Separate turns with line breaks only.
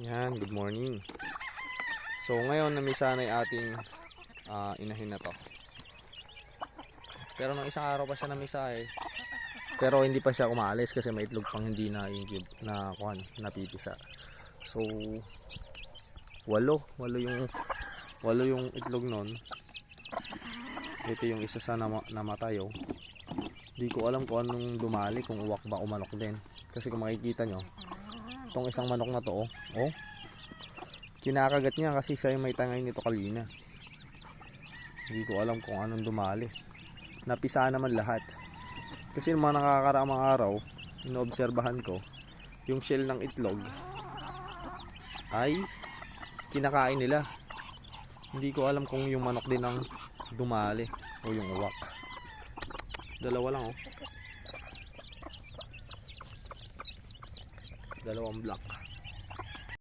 Yan, good morning. So ngayon namisa na yung ating inahin na to. Pero nung isang araw pa siya namisa eh. Pero hindi pa siya umaalis kasi may itlog pang hindi na incube na napipisa. So walo yung itlog nun. Ito yung isa sa namatay oh. Hindi ko alam kung anong dumali, kung uwak ba o manok din. Kasi kung makikita nyo, itong isang manok na to oh, kinakagat niya kasi siya yung may tangay nito kanina. Hindi ko alam kung anong dumali. Napisa naman lahat. Kasi yung mga nakakaraang araw, inoobserbahan ko, yung shell ng itlog ay kinakain nila. Hindi ko alam kung yung manok din ang dumali o yung uwak. Dalawa lang oh. Dalawang black.